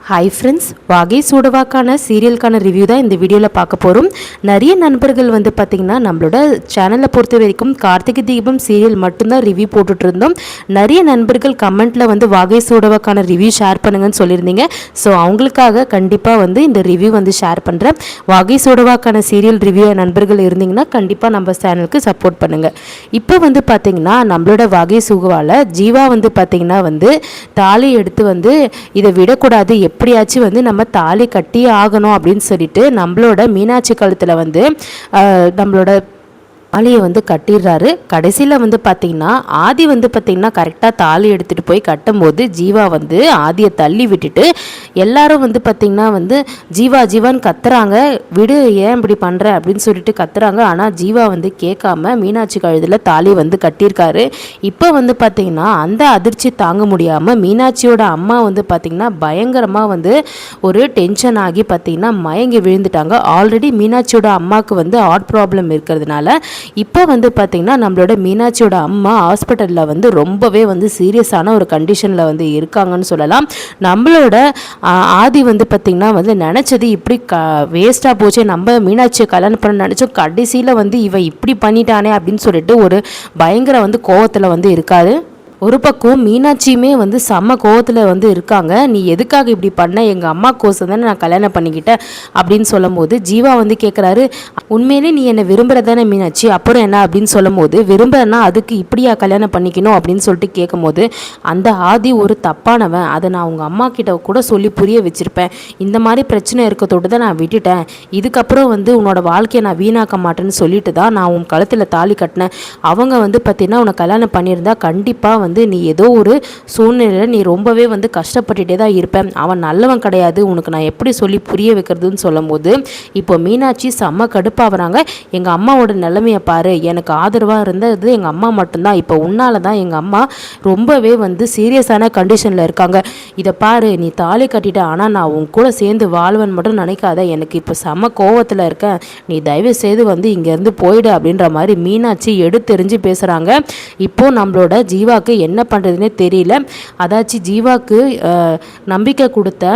Hi friends, வாகை சூடவாக்கான சீரியலுக்கான review தான் இந்த வீடியோவில் பார்க்க போகிறோம். நிறைய நண்பர்கள் பார்த்திங்கன்னா நம்மளோட சேனலை பொறுத்த வரைக்கும் கார்த்திகை தீபம் சீரியல் மட்டும்தான் ரிவ்யூ போட்டுட்டு இருந்தோம். நிறைய நண்பர்கள் கமெண்ட்டில் வாகை சூடவாக்கான ரிவ்யூ ஷேர் பண்ணுங்கன்னு சொல்லியிருந்தீங்க. ஸோ அவங்களுக்காக கண்டிப்பாக இந்த ரிவ்யூ ஷேர் பண்ணுறேன். வாகை சூடவாக்கான சீரியல் ரிவ்யூ நண்பர்கள் இருந்தீங்கன்னா கண்டிப்பாக நம்ம சேனலுக்கு சப்போர்ட் பண்ணுங்கள். இப்போ பார்த்திங்கன்னா நம்மளோட வாகை சூகவால் ஜீவா பார்த்திங்கன்னா தாலி எடுத்து இதை விடக்கூடாது, எப்படியாச்சும் நம்ம தாலி கட்டி ஆகணும் அப்படின்னு சொல்லிட்டு நம்மளோட மீனாட்சி கழுத்தில் நம்மளோட தாலியை கட்டிடுறாரு. கடைசியில் பார்த்திங்கன்னா ஆதி பார்த்திங்கன்னா கரெக்டாக தாலி எடுத்துகிட்டு போய் கட்டும்போது ஜீவா ஆதியை தள்ளி விட்டுட்டு எல்லாரும் பார்த்திங்கன்னா ஜீவா ஜீவான்னு கத்துறாங்க. விடு, ஏன் இப்படி பண்ணுற அப்படின்னு சொல்லிட்டு கத்துறாங்க. ஆனால் ஜீவா கேட்காம மீனாட்சி கழுதில் தாலி கட்டியிருக்காரு. இப்போ பார்த்திங்கன்னா அந்த அதிர்ச்சி தாங்க முடியாமல் மீனாட்சியோட அம்மா பார்த்திங்கன்னா பயங்கரமாக ஒரு டென்ஷன் ஆகி பார்த்திங்கன்னா மயங்கி விழுந்துட்டாங்க. ஆல்ரெடி மீனாட்சியோட அம்மாவுக்கு ஹார்ட் ப்ராப்ளம் இருக்கிறதுனால இப்போ பார்த்திங்கன்னா நம்மளோட மீனாட்சியோட அம்மா ஹாஸ்பிட்டலில் ரொம்பவே சீரியஸான ஒரு கண்டிஷனில் இருக்காங்கன்னு சொல்லலாம். நம்மளோட ஆதி பார்த்திங்கன்னா நினச்சது இப்படி வேஸ்ட்டாக போச்சு, நம்ம மீனாட்சியை கல்யாணம் பண்ண நினச்சோம், கடைசியில் இவ இப்படி பண்ணிட்டானே அப்படின்னு சொல்லிட்டு ஒரு பயங்கர கோவத்தில் இருக்காரு. ஒரு பக்கம் மீனாட்சியுமே செம்ம கோவத்தில் இருக்காங்க. நீ எதுக்காக இப்படி பண்ண, எங்கள் அம்மா கோசம் தானே நான் கல்யாணம் பண்ணிக்கிட்டேன் அப்படின்னு சொல்லும் போது ஜீவா கேட்குறாரு, உண்மையிலே நீ என்னை விரும்புகிறதானே மீனாட்சி, அப்புறம் என்ன அப்படின்னு சொல்லும் போது, விரும்புறேன்னா அதுக்கு இப்படியா கல்யாணம் பண்ணிக்கணும் அப்படின்னு சொல்லிட்டு கேட்கும் போது, அந்த ஆதி ஒரு தப்பானவன், அதை நான் உங்கள் அம்மா கிட்ட கூட சொல்லி புரிய வச்சுருப்பேன், இந்த மாதிரி பிரச்சனை இருக்கத்தோடு தான் நான் விட்டுட்டேன், இதுக்கப்புறம் உன்னோட வாழ்க்கையை நான் வீணாக்க மாட்டேன்னு சொல்லிட்டு தான் நான் உன் கழுத்தில் தாலி கட்டினேன். அவங்க பார்த்தீங்கன்னா உன்னை கல்யாணம் பண்ணியிருந்தா கண்டிப்பாக நீ ஏதோ ஒரு சூழ்நிலையில் நீ ரொம்பவே கஷ்டப்பட்டுட்டே தான் இருப்பேன், அவன் நல்லவன் கிடையாது, உனக்கு நான் எப்படி சொல்லி புரிய வைக்கிறதுன்னு சொல்லும் போது இப்போ மீனாட்சி செம்ம கடுப்பாகிறாங்க. எங்கள் அம்மாவோட நிலைமையை பாரு, எனக்கு ஆதரவாக இருந்தது எங்கள் அம்மா மட்டும்தான், இப்போ உன்னால தான் எங்கள் அம்மா ரொம்பவே சீரியஸான கண்டிஷனில் இருக்காங்க, இதை பாரு, நீ தாலி கட்டிட்ட, ஆனால் நான் உன் கூட சேர்ந்து வாழ்வன் மட்டும் நினைக்காத, எனக்கு இப்போ செம்ம கோவத்தில் இருக்கேன், நீ தயவு செய்து இங்கேருந்து போயிடு அப்படின்ற மாதிரி மீனாட்சி எடுத்தெறிஞ்சு பேசுகிறாங்க. இப்போது நம்மளோட ஜீவாக்கு என்ன பண்ணுறதுனே தெரியல. அதாச்சும் ஜீவாக்கு நம்பிக்கை கொடுத்த